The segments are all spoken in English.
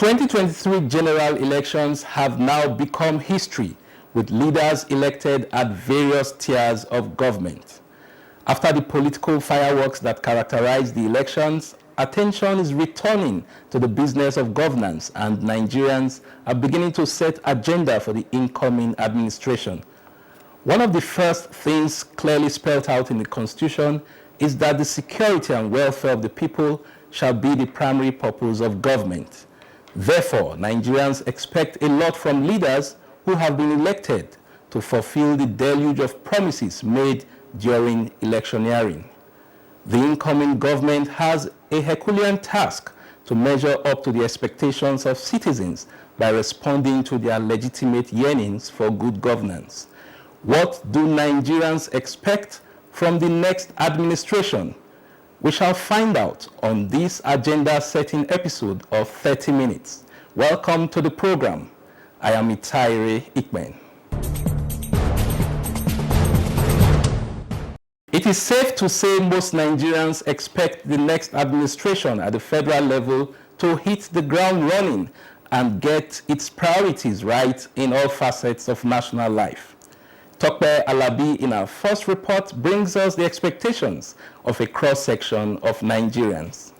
2023 general elections have now become history, with leaders elected at various tiers of government. After the political fireworks that characterized the elections, attention is returning to the business of governance, and Nigerians are beginning to set agenda for the incoming administration. One of the first things clearly spelled out in the Constitution is that the security and welfare of the people shall be the primary purpose of government. Therefore, Nigerians expect a lot from leaders who have been elected to fulfill the deluge of promises made during electioneering. The incoming government has a Herculean task to measure up to the expectations of citizens by responding to their legitimate yearnings for good governance. What do Nigerians expect from the next administration? We shall find out on this agenda-setting episode of 30 Minutes. Welcome to the program. I am Mitaire Ikpen. It is safe to say most Nigerians expect the next administration at the federal level to hit the ground running and get its priorities right in all facets of national life. Tope Alabi in our first report brings us the expectations of a cross-section of Nigerians.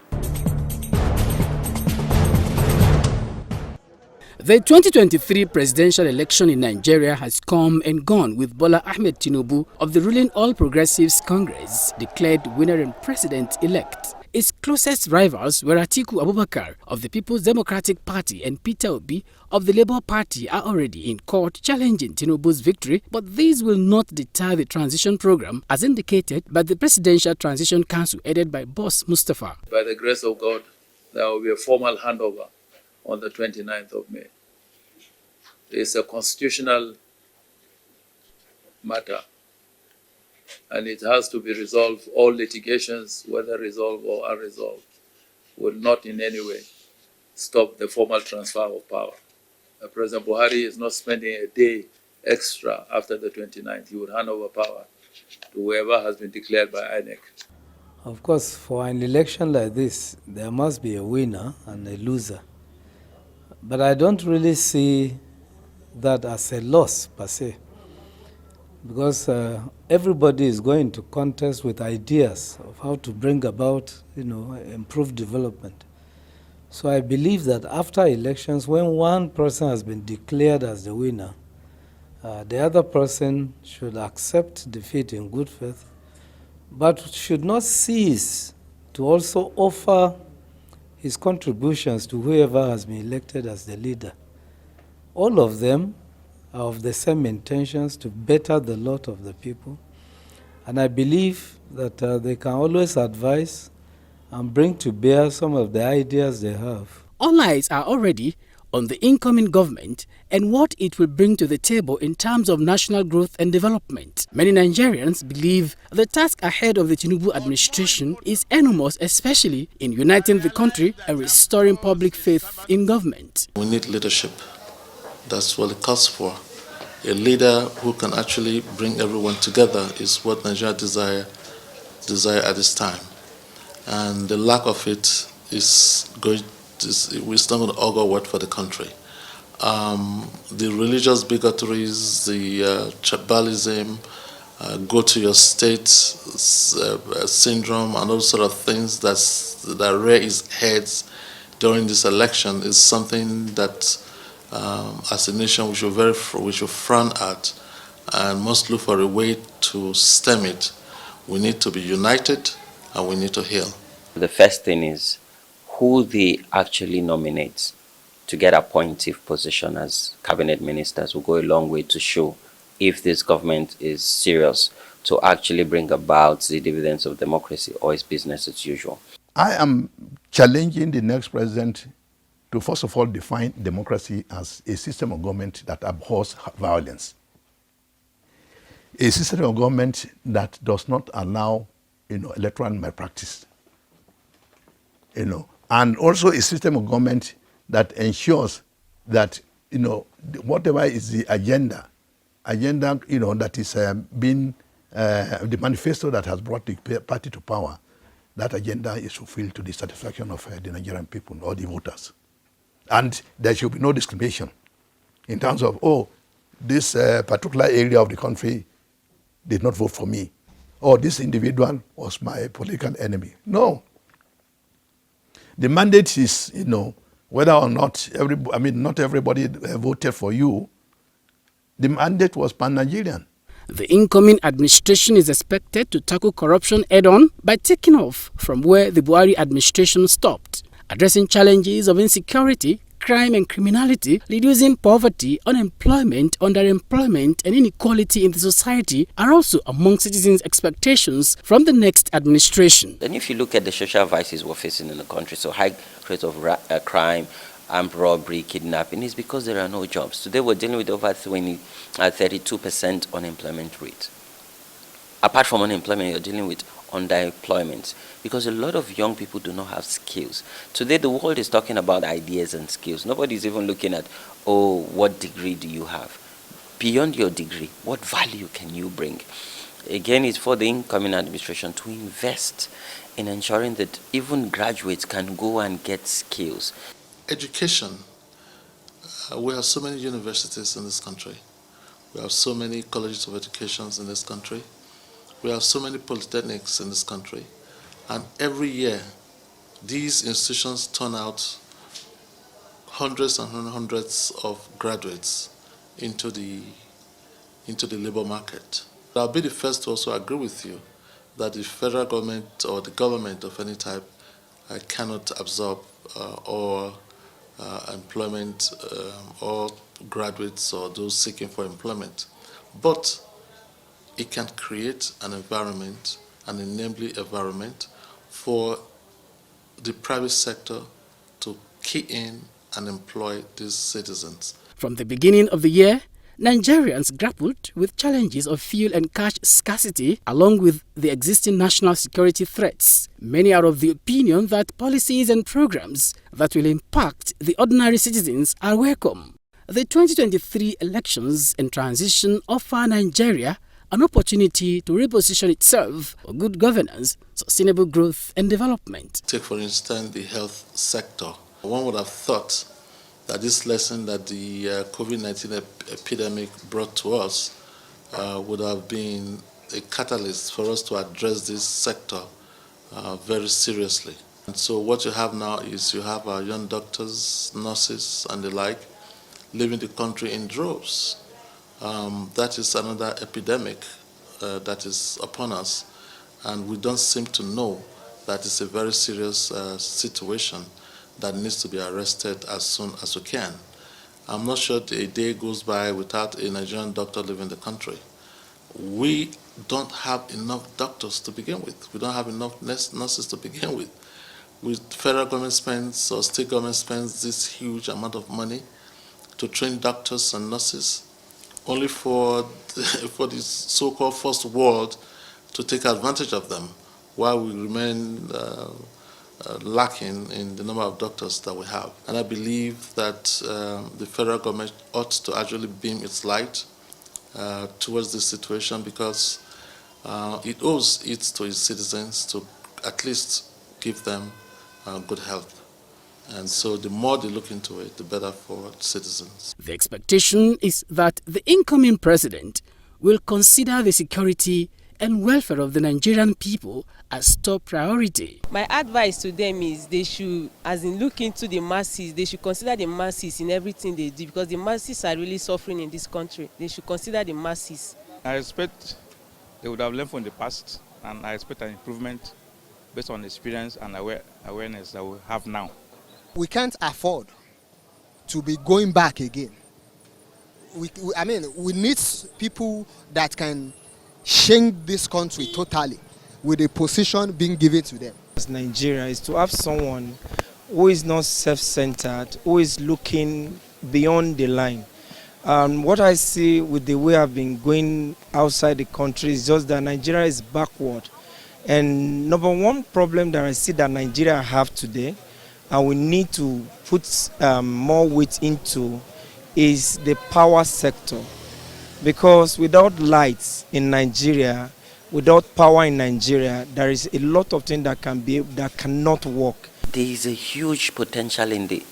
The 2023 presidential election in Nigeria has come and gone, with Bola Ahmed Tinubu of the ruling All Progressives Congress declared winner and president-elect. Its closest rivals were Atiku Abubakar of the People's Democratic Party and Peter Obi of the Labour Party are already in court challenging Tinubu's victory, but these will not deter the transition program as indicated by the Presidential Transition Council headed by Boss Mustafa. By the grace of God, there will be a formal handover on the 29th of May. It's a constitutional matter, and it has to be resolved. All litigations, whether resolved or unresolved, will not in any way stop the formal transfer of power. President Buhari is not spending a day extra after the 29th. He would hand over power to whoever has been declared by INEC. Of course, for an election like this, there must be a winner and a loser. But I don't really see that as a loss per se, because everybody is going to contest with ideas of how to bring about, improved development. So I believe that after elections, when one person has been declared as the winner, the other person should accept defeat in good faith, but should not cease to also offer his contributions to whoever has been elected as the leader. All of them are of the same intentions to better the lot of the people. And I believe that they can always advise and bring to bear some of the ideas they have. All eyes are already on the incoming government and what it will bring to the table in terms of national growth and development. Many Nigerians believe the task ahead of the Tinubu administration is enormous, especially in uniting the country and restoring public faith in government. We need leadership. That's what it calls for. A leader who can actually bring everyone together is what Nigeria desire at this time. And the lack of it is not going to augur well for the country. The religious bigotries, the tribalism, go to your state syndrome, and all sort of things that rear its heads during this election is something that, as a nation, we should frown at and must look for a way to stem it. We need to be united and we need to heal. The first thing is who they actually nominate to get appointive position as cabinet ministers will go a long way to show if this government is serious to actually bring about the dividends of democracy or is business as usual. I am challenging the next president to first of all define democracy as a system of government that abhors violence. A system of government that does not allow, electoral malpractice. And also a system of government that ensures that, whatever is the agenda, that is being, the manifesto that has brought the party to power, that agenda is fulfilled to the satisfaction of the Nigerian people or the voters. And there should be no discrimination in terms of, oh, this particular area of the country did not vote for me, or this individual was my political enemy. No. The mandate is, whether or not not everybody voted for you. The mandate was pan-Nigerian. The incoming administration is expected to tackle corruption head-on by taking off from where the Buhari administration stopped, addressing challenges of insecurity, crime and criminality, reducing poverty, unemployment, underemployment and inequality in the society are also among citizens' expectations from the next administration. Then if you look at the social vices we're facing in the country, so high rate of crime, armed robbery, kidnapping, is because there are no jobs. Today we're dealing with over 32% unemployment rate. Apart from unemployment, you're dealing with underemployment because a lot of young people do not have skills. Today the world is talking about ideas and skills. Nobody's even looking at, oh, what degree do you have? Beyond your degree, what value can you bring? Again, it's for the incoming administration to invest in ensuring that even graduates can go and get skills. Education. We have so many universities in this country. We have so many colleges of education in this country. We have so many polytechnics in this country. And every year, these institutions turn out hundreds and hundreds of graduates into the labor market. I'll be the first to also agree with you that the federal government or the government of any type cannot absorb all employment or graduates or those seeking for employment. But it can create an environment, an enabling environment for the private sector to key in and employ these citizens. From the beginning of the year, Nigerians grappled with challenges of fuel and cash scarcity along with the existing national security threats. Many are of the opinion that policies and programs that will impact the ordinary citizens are welcome. The 2023 elections and transition offer Nigeria an opportunity to reposition itself for good governance, sustainable growth and development. Take for instance the health sector. One would have thought that this lesson that the COVID-19 epidemic brought to us would have been a catalyst for us to address this sector very seriously. And so what you have now is you have our young doctors, nurses and the like leaving the country in droves. That is another epidemic that is upon us, and we don't seem to know that it's a very serious situation that needs to be arrested as soon as we can. I'm not sure a day goes by without a Nigerian doctor leaving the country. We don't have enough doctors to begin with. We don't have enough nurses to begin with. Federal government spends or state government spends this huge amount of money to train doctors and nurses, only for the so-called first world to take advantage of them, while we remain lacking in the number of doctors that we have. And I believe that the federal government ought to actually beam its light towards this situation, because it owes it to its citizens to at least give them good health. And so the more they look into it, the better for citizens. The expectation is that the incoming president will consider the security and welfare of the Nigerian people as top priority. My advice to them is they should, look into the masses. They should consider the masses in everything they do, because the masses are really suffering in this country. They should consider the masses. I expect they would have learned from the past, and I expect an improvement based on experience and awareness that we have now. We can't afford to be going back again. We need people that can change this country totally, with a position being given to them. As Nigeria is to have someone who is not self-centered, who is looking beyond the line. What I see with the way I've been going outside the country is just that Nigeria is backward. And number one problem that I see that Nigeria have today, and we need to put more weight into, is the power sector. Because without lights in Nigeria, without power in Nigeria, there is a lot of things that cannot work. There is a huge potential in the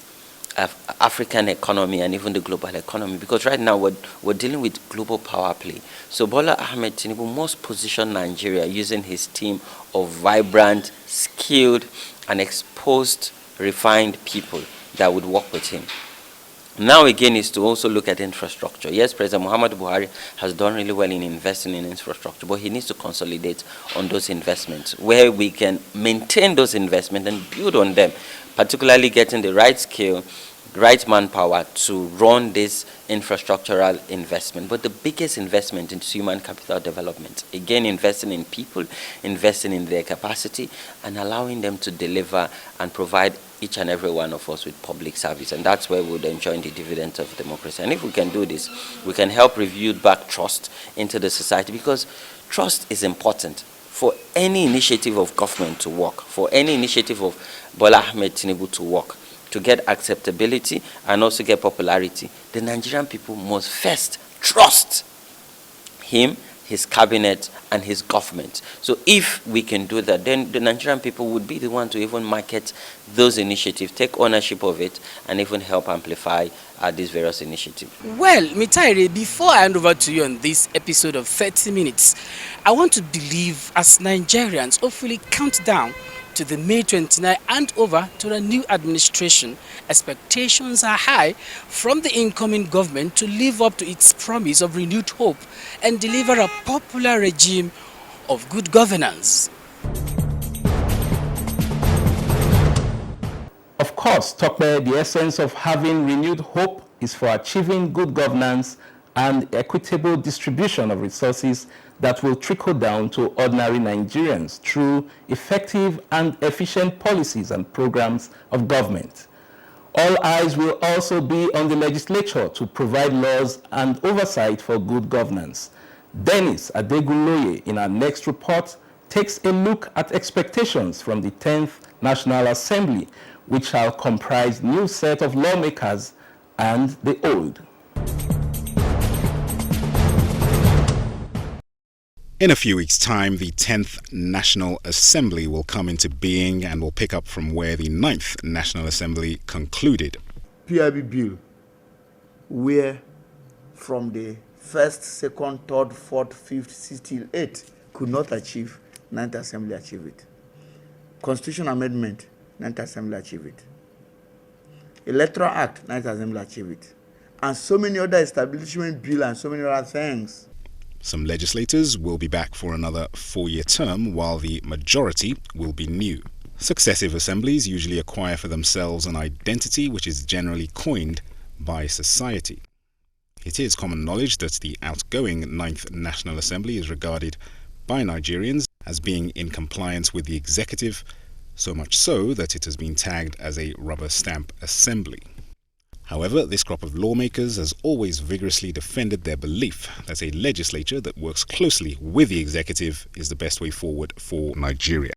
African economy and even the global economy, because right now we're dealing with global power play. So Bola Ahmed Tinubu must position Nigeria using his team of vibrant, skilled, and exposed, refined people that would work with him. Now again is to also look at infrastructure. Yes, President Muhammadu Buhari has done really well in investing in infrastructure, but he needs to consolidate on those investments where we can maintain those investments and build on them, particularly getting the right skill, right manpower to run this infrastructural investment. But the biggest investment is human capital development. Again, investing in people, investing in their capacity, and allowing them to deliver and provide each and every one of us with public service. And that's where we would enjoy the dividends of democracy. And if we can do this, we can help rebuild back trust into the society, because trust is important for any initiative of government to work, for any initiative of Bola Ahmed Tinubu to work, to get acceptability and also get popularity. The Nigerian people must first trust him, his cabinet, and his government. So if we can do that, then the Nigerian people would be the one to even market those initiatives, take ownership of it, and even help amplify these various initiatives. Well, Mitaire, before I hand over to you on this episode of 30 Minutes, I want to believe as Nigerians hopefully count down to the May 29 handover to the new administration, expectations are high from the incoming government to live up to its promise of renewed hope and deliver a popular regime of good governance. Of course, Tope, the essence of having renewed hope is for achieving good governance and equitable distribution of resources that will trickle down to ordinary Nigerians through effective and efficient policies and programs of government. All eyes will also be on the legislature to provide laws and oversight for good governance. Dennis Adegunloye, in our next report, takes a look at expectations from the 10th National Assembly, which shall comprise new set of lawmakers and the old. In a few weeks' time, the 10th National Assembly will come into being and will pick up from where the 9th National Assembly concluded. PIB bill, where from the 1st, 2nd, 3rd, 4th, 5th, 6th till 8th could not achieve, 9th Assembly achieved it. Constitution amendment, 9th Assembly achieved it. Electoral Act, 9th Assembly achieved it. And so many other establishment bill and so many other things. Some legislators will be back for another 4-year term, while the majority will be new. Successive assemblies usually acquire for themselves an identity which is generally coined by society. It is common knowledge that the outgoing 9th National Assembly is regarded by Nigerians as being in compliance with the executive, so much so that it has been tagged as a rubber stamp assembly. However, this crop of lawmakers has always vigorously defended their belief that a legislature that works closely with the executive is the best way forward for Nigeria.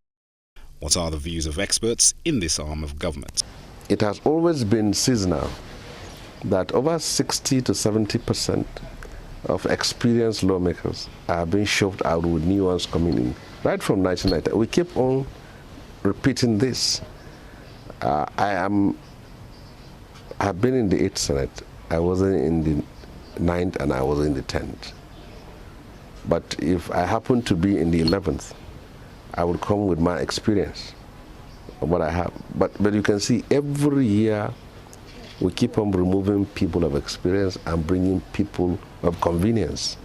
What are the views of experts in this arm of government? It has always been seasonal, that over 60 to 70% of experienced lawmakers are being shoved out with new ones coming in. Right from 1990, we keep on repeating this. I've been in the 8th Senate. I wasn't in the 9th and I was in the 10th. But if I happen to be in the 11th, I would come with my experience of what I have. But you can see every year we keep on removing people of experience and bringing people of convenience.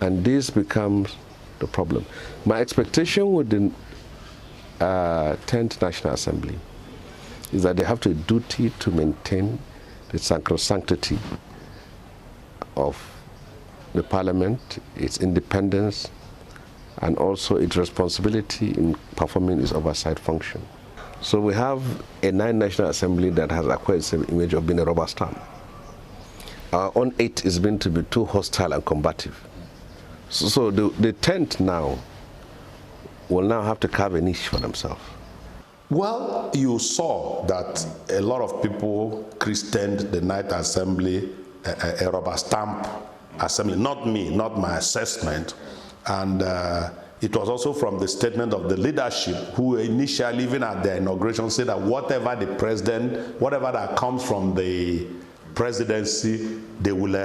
And this becomes the problem. My expectation with the 10th National Assembly is that they have to duty to maintain the sanctity of the parliament, its independence, and also its responsibility in performing its oversight function. So we have a 9th National Assembly that has acquired the image of being a rubber stamp. Our own 8th is meant to be too hostile and combative. So the 10th now will now have to carve a niche for themselves. Well, you saw that a lot of people christened the 9th Assembly a rubber stamp assembly. Not me, not my assessment. And it was also from the statement of the leadership, who initially, even at their inauguration, said that whatever the president, whatever that comes from the presidency, they will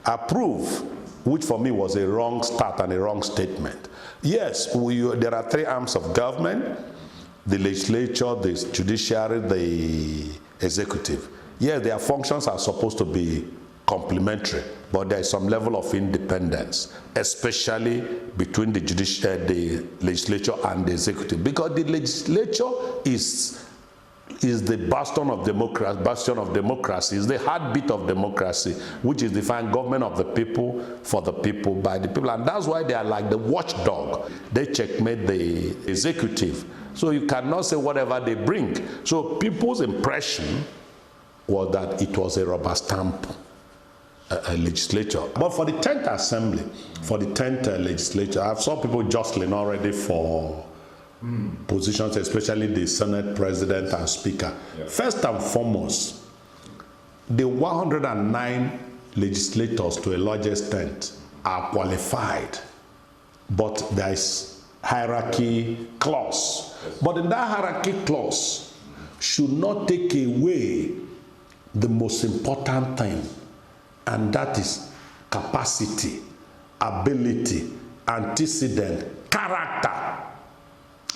approve, which for me was a wrong start and a wrong statement. Yes, there are three arms of government: the legislature, the judiciary, the executive. Yes, their functions are supposed to be complementary, but there is some level of independence, especially between the legislature and the executive, because the legislature is the bastion of democracy, is the heartbeat of democracy, which is defined government of the people, for the people, by the people. And that's why they are like the watchdog. They checkmate the executive. So you cannot say whatever they bring. So people's impression was that it was a rubber stamp legislature. But for the 10th assembly, for the 10th legislature, I've saw people jostling already for positions, especially the Senate President and Speaker. Yeah. First and foremost, the 109 legislators, to a large extent, are qualified, but there is hierarchy clause. Yes. But in that hierarchy clause should not take away the most important thing, and that is capacity, ability, antecedent, character.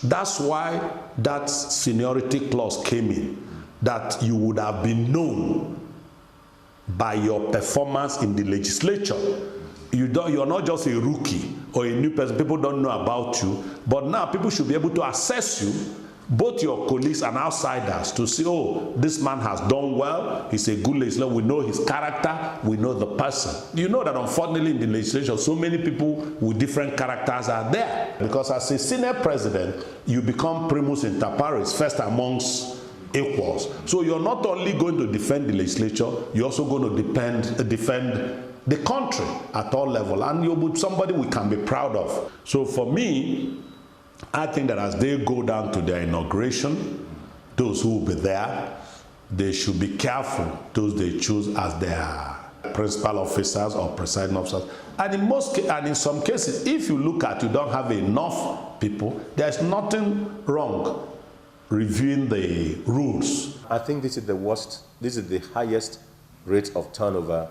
That's why that seniority clause came in, that you would have been known by your performance in the legislature. You're not just a rookie or a new person. People don't know about you, but now people should be able to assess you, both your colleagues and outsiders, to see, oh, this man has done well, he's a good legislator, we know his character, we know the person. You know that unfortunately in the legislature, so many people with different characters are there. Because as a senior president, you become primus inter pares, first amongst equals. So you're not only going to defend the legislature, you're also going to defend the country at all levels. And you're somebody we can be proud of. So for me, I think that as they go down to their inauguration, those who will be there, they should be careful, those they choose as their principal officers or presiding officers. And in some cases, if you look at, you don't have enough people, there's nothing wrong reviewing the rules. I think this is the highest rate of turnover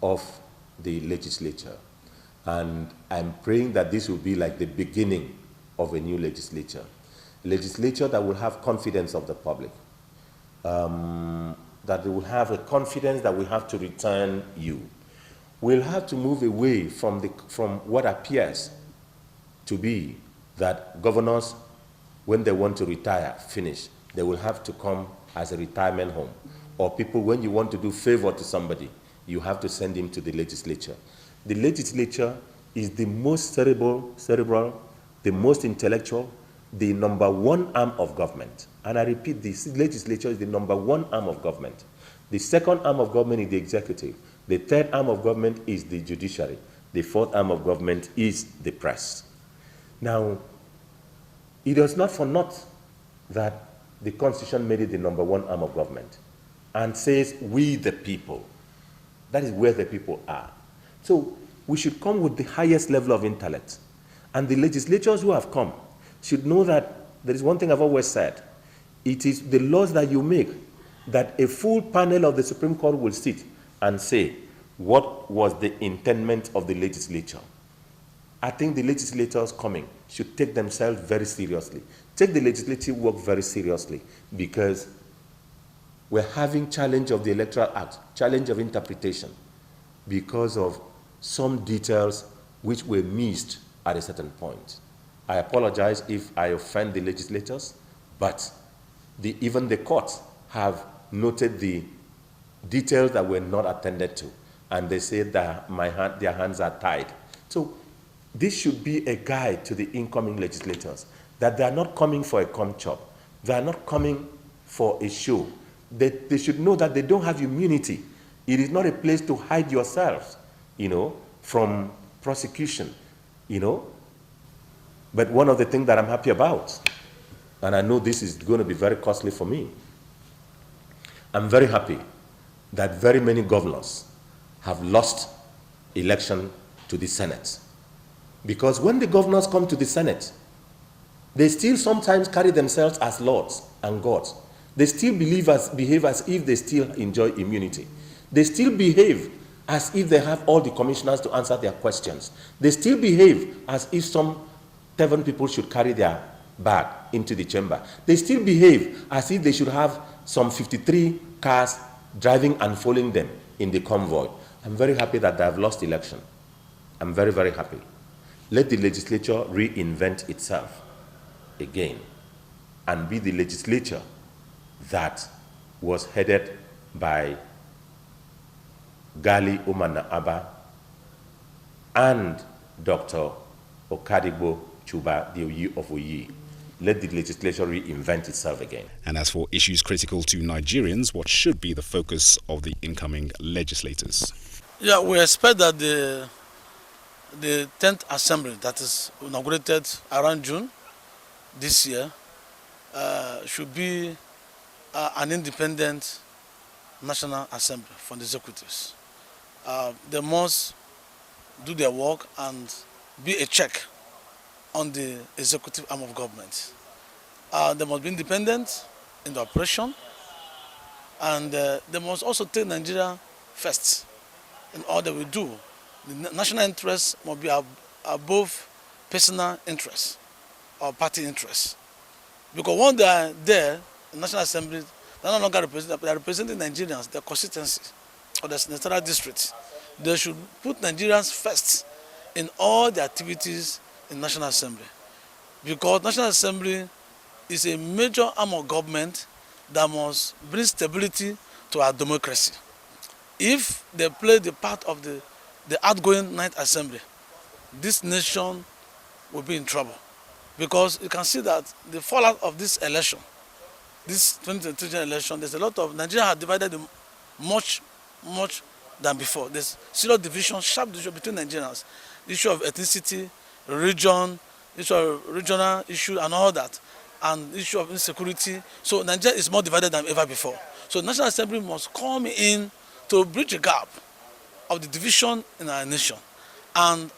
of the legislature. And I'm praying that this will be like the beginning of a new legislature that will have confidence of the public, that they will have a confidence that we have to return you. We'll have to move away from what appears to be that governors, when they want to retire, finish, they will have to come as a retirement home. Or people, when you want to do favor to somebody, you have to send him to the legislature. The legislature is the most cerebral, the most intellectual, the number one arm of government. And I repeat, the legislature is the number one arm of government. The second arm of government is the executive. The third arm of government is the judiciary. The fourth arm of government is the press. Now, it is not for naught that the Constitution made it the number one arm of government and says, we the people. That is where the people are. So we should come with the highest level of intellect. And the legislators who have come should know that there is one thing I've always said. It is the laws that you make that a full panel of the Supreme Court will sit and say, what was the intendment of the legislature? I think the legislators coming should take themselves very seriously. Take the legislative work very seriously, because we're having challenge of the Electoral Act, challenge of interpretation, because of some details which were missed at a certain point. I apologize if I offend the legislators, but even the courts have noted the details that were not attended to, and they say that their hands are tied. So this should be a guide to the incoming legislators, that they are not coming for a chop. They are not coming for a show. They should know that they don't have immunity. It is not a place to hide yourselves, from prosecution, But one of the things that I'm happy about, and I know this is going to be very costly for me, I'm very happy that very many governors have lost election to the Senate. Because when the governors come to the Senate, they still sometimes carry themselves as lords and gods. They still behave as if they still enjoy immunity. They still behave as if they have all the commissioners to answer their questions. They still behave as if some 7 people should carry their bag into the chamber. They still behave as if they should have some 53 cars driving and following them in the convoy. I'm very happy that they have lost election. I'm very, very happy. Let the legislature reinvent itself again and be the legislature that was headed by Gali Umana Abba and Dr. Okadigbo Chuba, the Oyi of Oyi. Let the legislature reinvent itself again. And as for issues critical to Nigerians, what should be the focus of the incoming legislators? Yeah, we expect that the 10th Assembly that is inaugurated around June this year should be an independent National Assembly from the executives. They must do their work and be a check on the executive arm of government. They must be independent in the operation, and they must also take Nigeria first in all that we do. The national interest must be above personal interest or party interest. Because when they are there, the National Assembly, they are no longer representing Nigerians, their constituency or the senatorial district. They should put Nigerians first in all the activities in National Assembly. Because National Assembly is a major arm of government that must bring stability to our democracy. If they play the part of the outgoing 9th Assembly, this nation will be in trouble. Because you can see that the fallout of this election, this 2023 election, there's a lot of, Nigeria has divided much than before. There's serious division, sharp division between Nigerians. The issue of ethnicity, religion, issue of regional issue and all that, and issue of insecurity. So Nigeria is more divided than ever before. So the National Assembly must come in to bridge the gap of the division in our nation and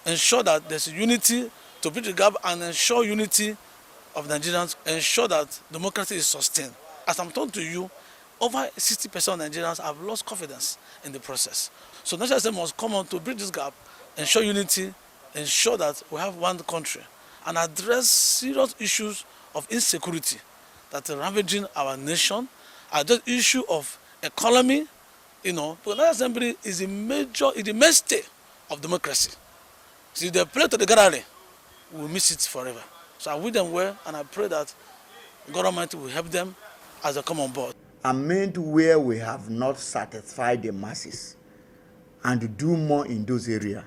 ensure that there's unity to bridge the gap and ensure unity of Nigerians, ensure that democracy is sustained. As I'm talking to you, over 60% of Nigerians have lost confidence in the process. So National Assembly must come on to bridge this gap, ensure unity, ensure that we have one country, and address serious issues of insecurity that are ravaging our nation, address issue of economy, but National Assembly is the mainstay of democracy. So if they play to the gallery, we'll miss it forever. So I wish them well, and I pray that God Almighty will help them as they come on board. Amend where we have not satisfied the masses and do more in those areas.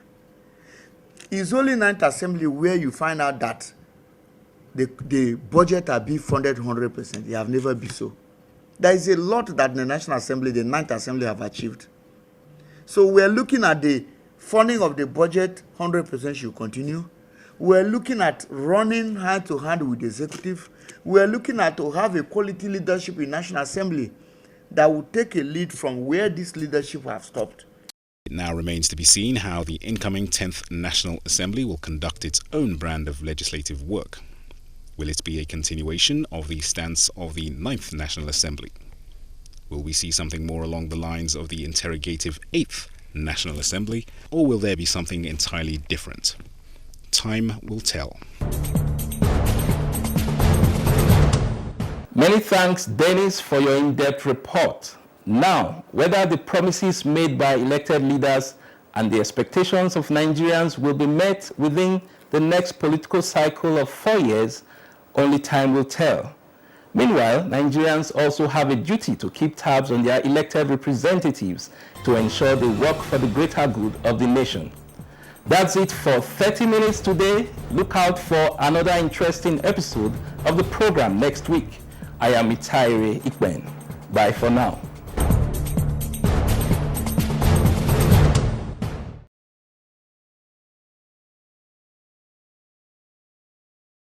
It's only 9th Assembly where you find out that the budget are being funded 100%. They have never been so. There is a lot that the National Assembly, the 9th Assembly have achieved. So we're looking at the funding of the budget, 100% should continue. We're looking at running hand to hand with the executive. We're looking at to have a quality leadership in National Assembly that will take a lead from where this leadership have stopped. It now remains to be seen how the incoming 10th National Assembly will conduct its own brand of legislative work. Will it be a continuation of the stance of the 9th National Assembly? Will we see something more along the lines of the interrogative 8th National Assembly, or will there be something entirely different? Time will tell. Many thanks, Dennis, for your in-depth report. Now, whether the promises made by elected leaders and the expectations of Nigerians will be met within the next political cycle of 4 years, only time will tell. Meanwhile, Nigerians also have a duty to keep tabs on their elected representatives to ensure they work for the greater good of the nation. That's it for 30 Minutes today. Look out for another interesting episode of the program next week. I am Mitaire Ikpen. Bye for now.